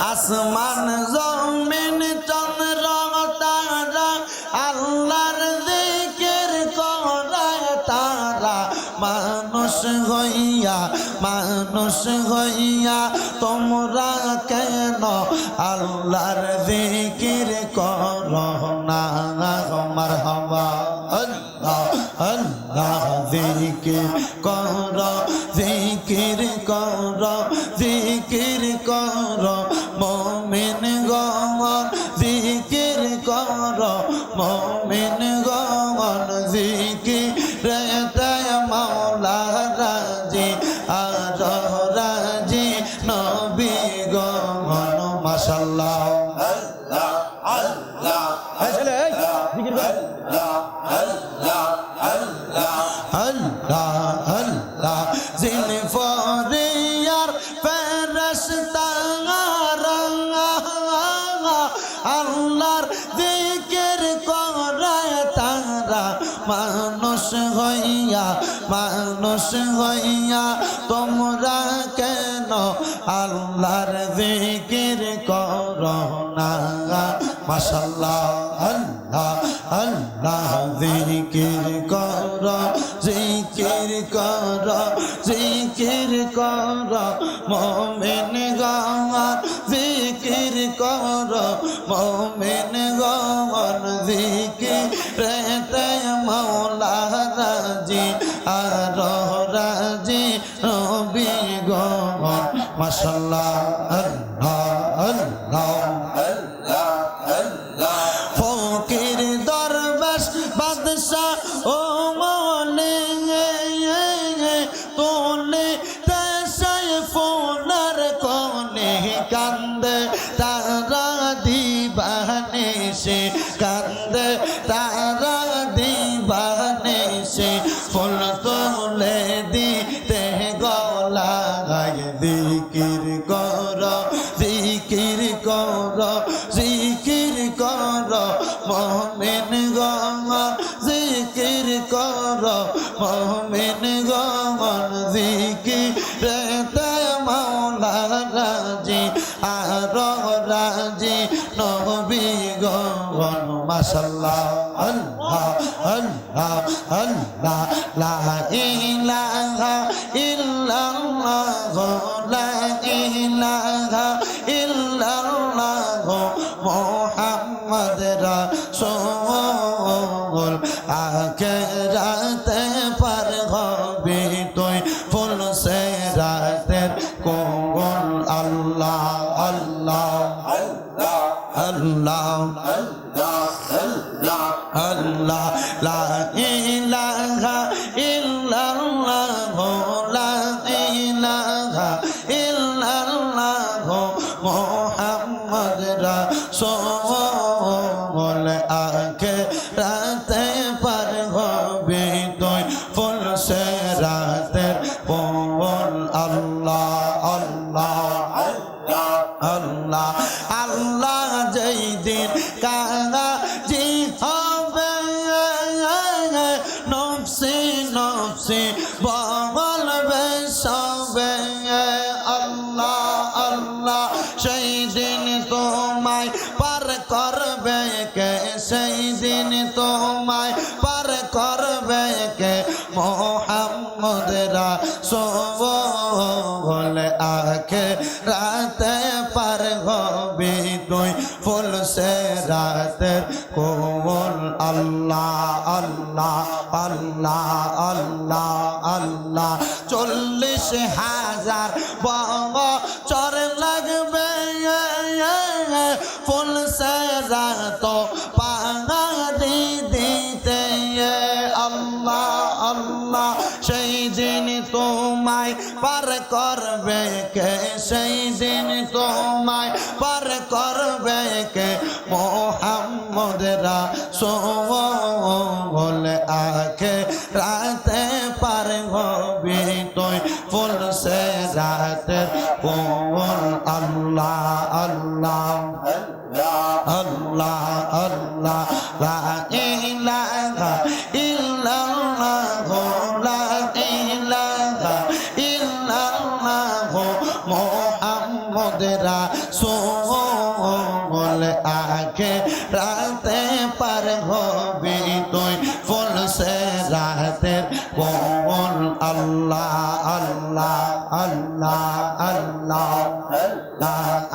আসমান জমিন চন্দ্র তারা আল্লাহর জিকির করে তারা মানুষ হইয়া তোমরা কেন আল্লাহর জিকির করো না মারহাবা আল্লাহ আল্লাহ জিকির করো মুমিন গণ জিকির করো মুমিন গণ জিকিরেতে মাওলা রাজি আর রাজি নবী গণ মাশাআল্লাহ আল্লাহ আল্লাহ ছেলে জিকির কর আল্লাহ আল্লাহ জিন ফরিয়ার ফেরেশতা আল্লাহর জিকির করে তারা মানুষ হইয়া তোমরা কেন আল্লাহর জিকির করো না মাশাআল্লাহ আল্লাহ আল্লাহ জিকির করো মুমিন গণ জিকির করো মুমিন গণ জিকিরেতে মাওলা রাজি আর রাজি নবী গণ মাশাআল্লাহ আল্লাহ আল্লাহ ফকির দরবেশ বাদশাহ ও মনে তোলে দেশাই ফোনার কোনে কান্দে তারা দিবানে সে কান্দে তারা দিবানে সে ফুল তোলে দিতে গলা জিকির করো মুমিন গণ জিকির করো মুমিন গণ জিকিরেতে মাওলা রাজি আর রাজি নবী গণ মাশাআল্লাহ আল্লাহ আল্লাহ আল্লাহ লা ইলাহা ইল্লাল্লাহ লা ইলাহা ইল্লাল্লাহ মুহাম্মদ রাসূল আখিরাতে পার হবি তুই ফুল সেরাতের কোল আল্লাহ আল্লাহ আল্লাহ আল্লাহ আল্লাহ লা ইলাহা ইল্লাল্লাহ লা ইলাহা ইল্লাল্লাহ মুহাম্মদ রাসূল আখিরাতে পার হবি তুই ফুল সেরাতের কোল আল্লাহ আল্লাহ আল্লাহ আল্লাহ যেই দিন কাজী হবে নফসি নফসি বলবে সবে আল্লাহ আল্লাহ সেই দিন তোমায় পার করবে কে সেই দিন তোমায় পার করবে কে মুহাম্মদ রাসূল আখিরাতে পার হবি তুই ফুল সেরাতের কোল আল্লাহ আল্লাহ আল্লাহ আল্লাহ আল্লাহ 40,000 বছর লাগবে ফুল সেরাত পাহাড়ি দিতে আল্লাহ আল্লাহ সেই দিন তোমায় পার করবে কে সেই দিন তোমায় পার করবে কে মুহাম্মদ রাসূল আখিরাতে পার হবি তুই ফুল সেরাতের কোল আল্লাহ আল্লাহ আল্লাহ আল্লাহ লা ইলাহা ইল্লাল্লাহ লা ইলাহা ইল্লাল্লাহ মুহাম্মদ রাসূল আখে রাতে পার হবি তুই ফুল সে রাতের কোমল আল্লাহ আল্লাহ আল্লাহ আল্লাহ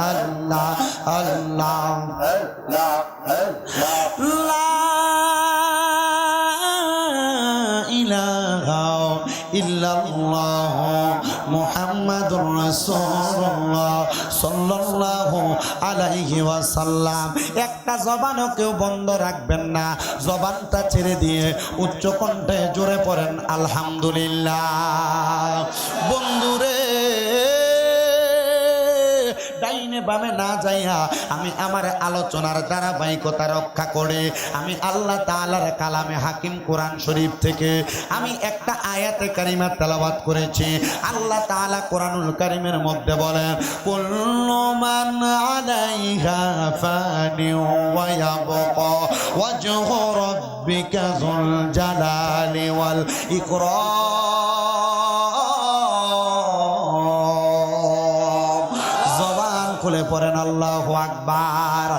আল্লাহ আল্লাহ লা ইলাহা ইল্লাল্লাহ মুহাম্মাদুর রাসূলুল্লাহ সাল্লাল্লাহু আলাইহি ওয়াসাল্লাম। একটা জবানও কেউ বন্ধ রাখবেন না, জবানটা ছেড়ে দিয়ে উচ্চ কণ্ঠে জোরে পড়েন আলহামদুলিল্লাহ। বন্ধুরে ডাইনে বামে না যাইয়া আমি আমার আলোচনার ধারাবাহিকতা রক্ষা করে আমি আল্লাহ তাআলার কালামে হাকিম কোরআন শরীফ থেকে আমি একটা আয়াতে কারিমা তেলাওয়াত করেছি। আল্লাহ তাআলা কোরআনুল কারীমের মধ্যে বলেন কুল্লু মান আলাইহা ফানি ওয়া ইয়াবকা ওয়াজহু রাব্বিকা যুল জালালি ওয়াল ইকরাম। জবান খুলে পড়েন আল্লাহু আকবার।